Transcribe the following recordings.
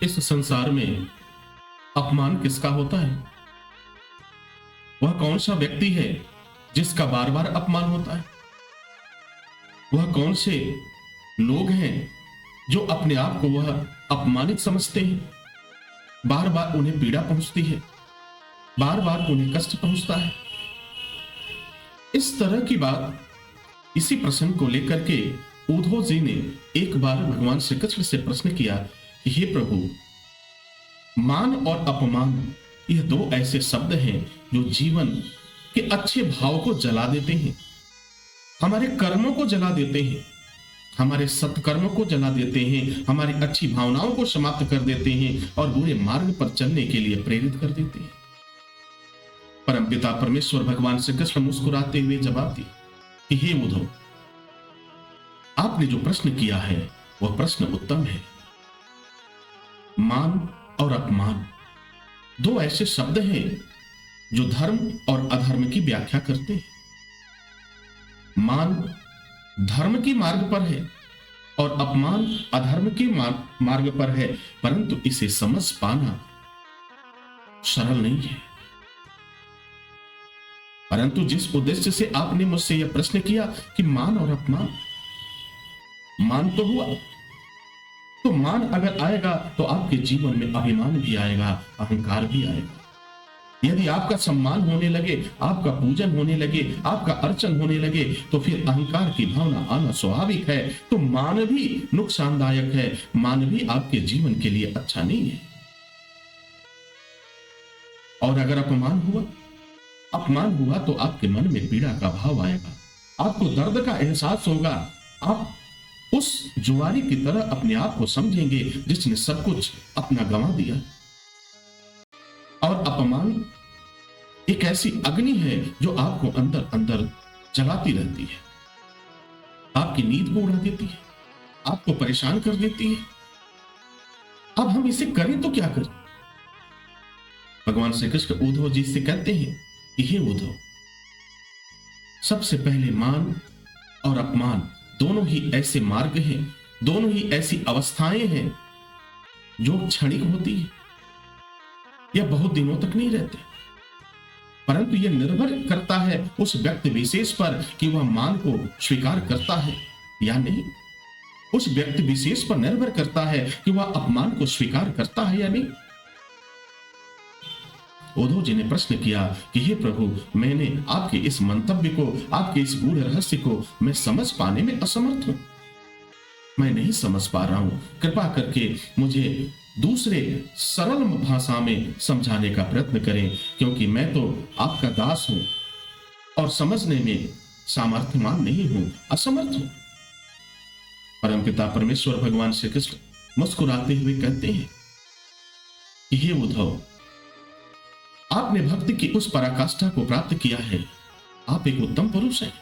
इस संसार में अपमान किसका होता है? वह कौन सा व्यक्ति है जिसका बार बार अपमान होता है? वह कौन से लोग हैं जो अपने आप को वह अपमानित समझते हैं? बार बार उन्हें पीड़ा पहुंचती है, बार बार उन्हें कष्ट पहुंचता है। इस तरह की बात, इसी प्रश्न को लेकर के उद्धव जी ने एक बार भगवान श्री कृष्ण से प्रश्न किया कि हे प्रभु, मान और अपमान यह दो ऐसे शब्द हैं जो जीवन के अच्छे भाव को जला देते हैं, हमारे कर्मों को जला देते हैं, हमारे सत्कर्म को जला देते हैं, हमारी अच्छी भावनाओं को समाप्त कर देते हैं और बुरे मार्ग पर चलने के लिए प्रेरित कर देते हैं। परमपिता परमेश्वर भगवान श्री कृष्ण मुस्कुराते हुए जवाब दिया कि हे उद्धव, आपने जो प्रश्न किया है वह प्रश्न उत्तम है। मान और अपमान दो ऐसे शब्द हैं जो धर्म और अधर्म की व्याख्या करते हैं। मान धर्म की मार्ग पर है और अपमान अधर्म के मार्ग पर है, परंतु इसे समझ पाना सरल नहीं है। परंतु जिस उद्देश्य से आपने मुझसे यह प्रश्न किया कि मान और अपमान, मान तो हुआ, तो मान अगर आएगा तो आपके जीवन में अभिमान भी आएगा, अहंकार भी आएगा। यदि आपका सम्मान होने लगे, आपका पूजन होने लगे, आपका अर्चन होने लगे, तो फिर अहंकार की भावना आना स्वाभाविक है। तो मान भी नुकसानदायक है, मान भी आपके जीवन के लिए अच्छा नहीं है। और अगर अपमान हुआ तो आपके मन में पीड़ा का भाव आएगा, आपको दर्द का एहसास होगा, आप उस जुआरी की तरह अपने आप को समझेंगे जिसने सब कुछ अपना गंवा दिया। और अपमान एक ऐसी अग्नि है जो आपको अंदर अंदर जलाती रहती है, आपकी नींद को उड़ा देती है, आपको परेशान कर देती है। अब हम इसे करें तो क्या करें? भगवान श्री कृष्ण उद्धव जी से कहते हैं कि हे उद्धव, सबसे पहले मान और अपमान दोनों ही ऐसे मार्ग हैं, दोनों ही ऐसी अवस्थाएं हैं जो क्षणिक होती है, यह बहुत दिनों तक नहीं रहते। परंतु यह निर्भर करता है उस व्यक्ति विशेष पर कि वह मान को स्वीकार करता है या नहीं। उस व्यक्ति विशेष पर निर्भर करता है कि वह अपमान को स्वीकार करता है या नहीं। उद्धव जी ने प्रश्न किया कि हे प्रभु, मैंने आपके इस मंतव्य को, आपके इस गूढ़ रहस्य को मैं समझ पाने में असमर्थ हूं, मैं नहीं समझ पा रहा हूं। कृपा करके मुझे दूसरे सरल भाषा में समझाने का प्रयत्न करें, क्योंकि मैं तो आपका दास हूं और समझने में सामर्थ्यवान नहीं हूं, असमर्थ हूं। परमपिता परमेश्वर भगवान श्री कृष्ण मुस्कुराते हुए कहते हैं कि हे उद्धव, आपने भक्ति की उस पराकाष्ठा को प्राप्त किया है, आप एक उत्तम पुरुष हैं,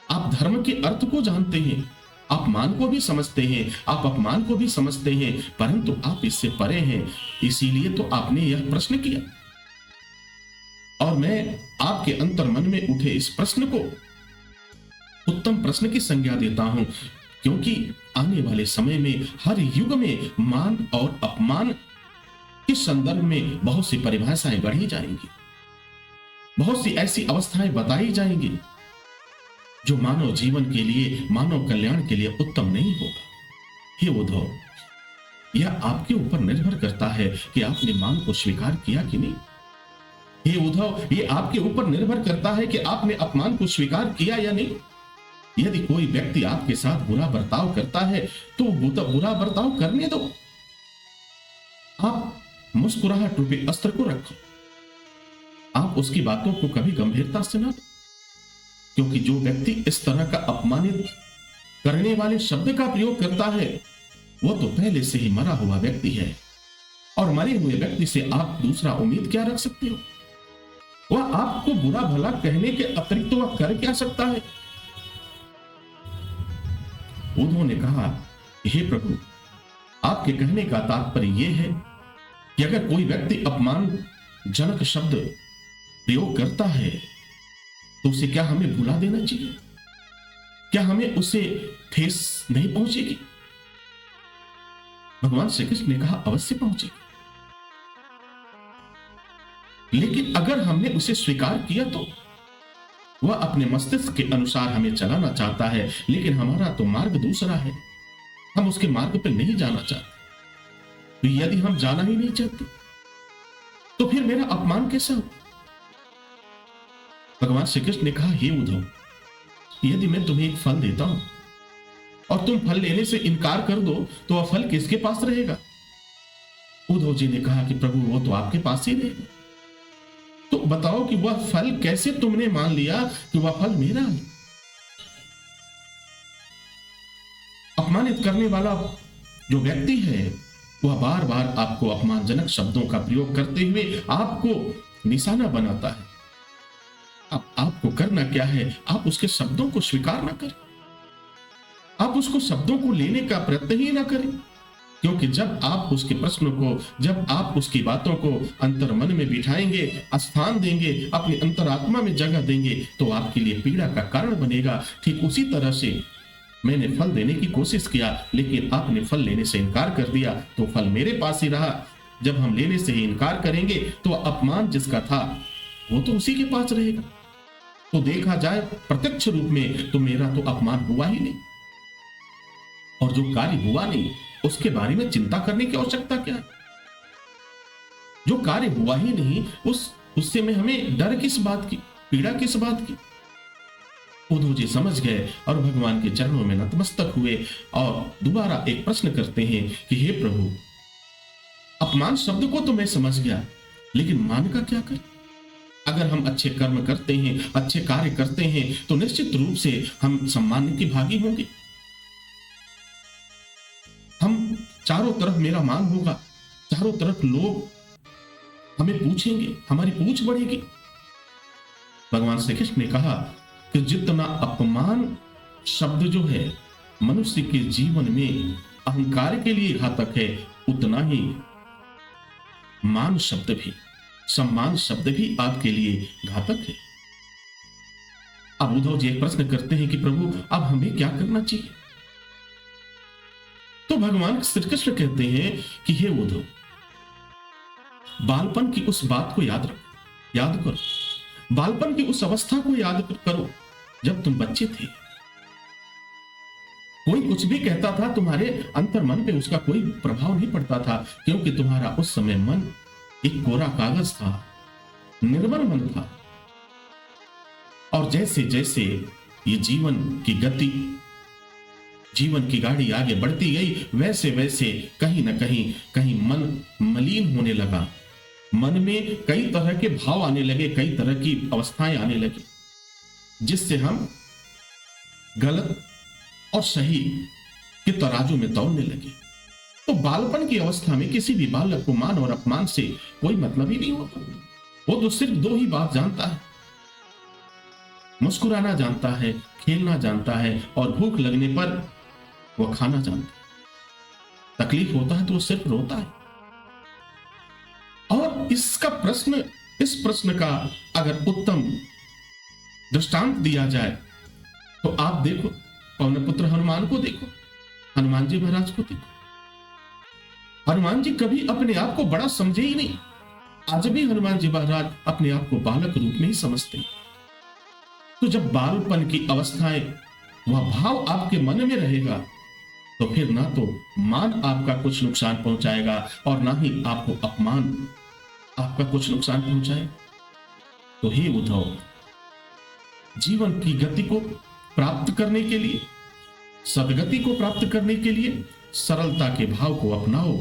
आप धर्म के अर्थ को जानते हैं, आप मान को भी समझते हैं, आप अपमान को भी समझते हैं, परंतु आप इससे परे हैं। इसीलिए तो आपने यह प्रश्न किया और मैं आपके अंतर मन में उठे इस प्रश्न को उत्तम प्रश्न की संज्ञा देता हूं, क्योंकि आने वाले समय में हर युग में मान और अपमान के संदर्भ में बहुत सी परिभाषाएं गढ़ी जाएंगी, बहुत सी ऐसी अवस्थाएं बताई जाएंगी जो मानव जीवन के लिए, मानव कल्याण के लिए उत्तम नहीं होगा। हे उद्धव, यह आपके ऊपर निर्भर करता है कि आपने मान को स्वीकार किया कि नहीं। हे उद्धव, यह आपके ऊपर निर्भर करता है कि आपने अपमान को स्वीकार किया या नहीं। यदि कोई व्यक्ति आपके साथ बुरा बर्ताव करता है तो बुरा बर्ताव करने दो, आप मुस्कुराहट रूपी अस्त्र को रखो, आप उसकी बातों को कभी गंभीरता से ना लो, क्योंकि जो व्यक्ति इस तरह का अपमानित करने वाले शब्द का प्रयोग करता है वह तो पहले से ही मरा हुआ व्यक्ति है, और मरे हुए व्यक्ति से आप दूसरा उम्मीद क्या रख सकते हो? वह आपको बुरा भला कहने के अतिरिक्त तो वह कर क्या सकता है? उन्होंने कहा, हे प्रभु, आपके कहने का तात्पर्य यह है कि अगर कोई व्यक्ति अपमानजनक शब्द प्रयोग करता है तो उसे क्या हमें भुला देना चाहिए? क्या हमें उसे ठेस नहीं पहुंचेगी? भगवान श्री कृष्ण ने कहा अवश्य पहुंचेगी, लेकिन अगर हमने उसे स्वीकार किया तो वह अपने मस्तिष्क के अनुसार हमें चलाना चाहता है, लेकिन हमारा तो मार्ग दूसरा है। हम उसके मार्ग पर नहीं जाना चाहते। तो यदि हम जाना ही नहीं चाहते तो फिर मेरा अपमान कैसा हो? भगवान श्री कृष्ण ने कहा, हे उद्धव, यदि मैं तुम्हें एक फल देता हूं और तुम फल लेने से इनकार कर दो तो वह फल किसके पास रहेगा? उद्धव जी ने कहा कि प्रभु वो तो आपके पास ही रहेगा। तो बताओ कि वह फल कैसे तुमने मान लिया कि वह फल मेरा है? अपमानित करने वाला जो व्यक्ति है वह बार बार आपको अपमानजनक शब्दों का प्रयोग करते हुए आपको निशाना बनाता है। अब आपको करना क्या है? आप उसके शब्दों को स्वीकार ना करें, आप उसको शब्दों को लेने का प्रयत्न ही ना करें, क्योंकि जब आप उसके प्रश्नों को, जब आप उसकी बातों को अंतर मन में बिठाएंगे, स्थान देंगे, अपनी अंतरात्मा में जगह देंगे, तो आपके लिए पीड़ा का कारण बनेगा। ठीक उसी तरह से मैंने फल देने की कोशिश किया, लेकिन आपने फल लेने से इनकार कर दिया, तो फल मेरे पास ही रहा। जब हम लेने से ही इनकार करेंगे तो अपमान जिसका था वो तो उसी के पास रहेगा। तो देखा जाए प्रत्यक्ष रूप में तो मेरा तो अपमान हुआ ही नहीं, और जो कार्य हुआ नहीं उसके बारे में चिंता करने की आवश्यकता क्या है? जो कार्य हुआ ही नहीं उससे में हमें डर किस बात की, पीड़ा किस बात की? उद्धव जी समझ गए और भगवान के चरणों में नतमस्तक हुए और दोबारा एक प्रश्न करते हैं कि हे प्रभु, अपमान शब्द को तो मैं समझ गया, लेकिन मान का क्या करें? अगर हम अच्छे कर्म करते हैं, अच्छे कार्य करते हैं, तो निश्चित रूप से हम सम्मान के भागी होंगे। हम चारों तरफ मेरा मान होगा, चारों तरफ लोग हमें पूछेंगे, हमारी पूछ बढ़ेगी। भगवान श्री कृष्ण ने कहा कि जितना अपमान शब्द जो है मनुष्य के जीवन में अहंकार के लिए घातक है, उतना ही मान शब्द भी, सम्मान शब्द भी आपके लिए घातक है। अब उद्धव जी एक प्रश्न करते हैं कि प्रभु अब हमें क्या करना चाहिए? तो भगवान श्री कृष्ण कहते हैं कि हे उद्धव, बालपन की उस बात को याद रखो, याद करो। बालपन की उस अवस्था को याद करो जब तुम बच्चे थे। कोई कुछ भी कहता था, तुम्हारे अंतर मन पे उसका कोई प्रभाव नहीं पड़ता था, क्योंकि तुम्हारा उस समय मन एक कोरा कागज था, निर्मल मन था। और जैसे जैसे ये जीवन की गति, जीवन की गाड़ी आगे बढ़ती गई, वैसे वैसे कहीं ना कहीं मन मलिन होने लगा। मन में कई तरह के भाव आने लगे, कई तरह की अवस्थाएं आने लगी, जिससे हम गलत और सही के तराजू में तौलने लगे। तो बालपन की अवस्था में किसी भी बालक को मान और अपमान से कोई मतलब ही नहीं होता। वो तो सिर्फ दो ही बात जानता है, मुस्कुराना जानता है, खेलना जानता है, और भूख लगने पर वो खाना जानता है। तकलीफ होता है तो वो सिर्फ रोता है। और इस प्रश्न का अगर उत्तम दृष्टांत दिया जाए तो आप देखो, पवन पुत्र हनुमान को देखो, हनुमान जी महाराज को देखो। हनुमान जी कभी अपने आप को बड़ा समझे ही नहीं। आज भी हनुमान जी महाराज अपने आप को बालक रूप में ही समझते हैं। तो जब बालपन की अवस्थाएं, वह भाव आपके मन में रहेगा, तो फिर ना तो मान आपका कुछ नुकसान पहुंचाएगा और ना ही आपको अपमान आपका कुछ नुकसान पहुंचाएगा। तो हे उद्धव, जीवन की गति को प्राप्त करने के लिए, सदगति को प्राप्त करने के लिए सरलता के भाव को अपनाओ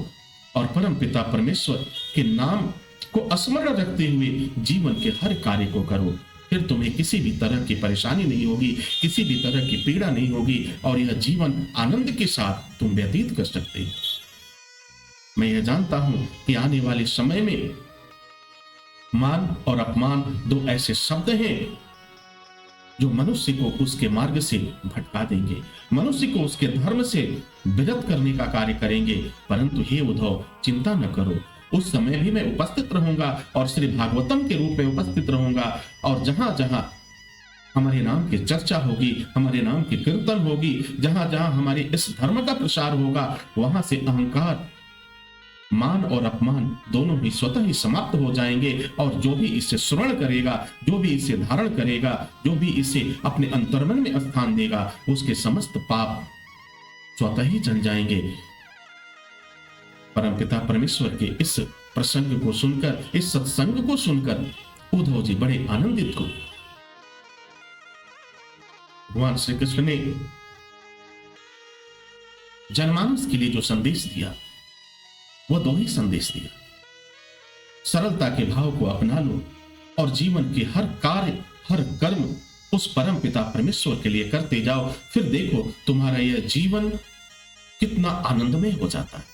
और परम पिता परमेश्वर के नाम को स्मरण रखते हुए जीवन के हर कार्य को करो। फिर तुम्हें किसी भी तरह की परेशानी नहीं होगी, किसी भी तरह की पीड़ा नहीं होगी, और यह जीवन आनंद के साथ तुम व्यतीत कर सकते हो। मैं यह जानता हूं कि आने वाले समय में मान और अपमान दो ऐसे शब्द हैं जो मनुष्य को उसके मार्ग से भटका देंगे, मनुष्य को उसके धर्म से विरत करने का कार्य करेंगे। परंतु हे उद्धव, चिंता न करो, उस समय भी मैं उपस्थित रहूंगा और श्री भागवतम के रूप में उपस्थित रहूंगा। और जहां जहां हमारे नाम की चर्चा होगी, हमारे नाम की कीर्तन होगी, जहां जहां हमारे इस धर्म का प्रसार होगा, वहां से अहंकार मान और अपमान दोनों ही स्वतः ही समाप्त हो जाएंगे, और जो भी इसे श्रवण करेगा, जो भी इसे धारण करेगा, जो भी इसे अपने अंतर्मन में स्थान देगा, उसके समस्त पाप स्वतः ही जल जाएंगे। परमपिता परमेश्वर के इस प्रसंग को सुनकर, इस सत्संग को सुनकर उद्धव जी बड़े आनंदित हुए। भगवान श्री कृष्ण ने जनमानस के लिए जो संदेश दिया, वह दो ही संदेश दिया। सरलता के भाव को अपना लो और जीवन के हर कार्य, हर कर्म उस परम पिता परमेश्वर के लिए करते जाओ। फिर देखो तुम्हारा यह जीवन कितना आनंदमय हो जाता है।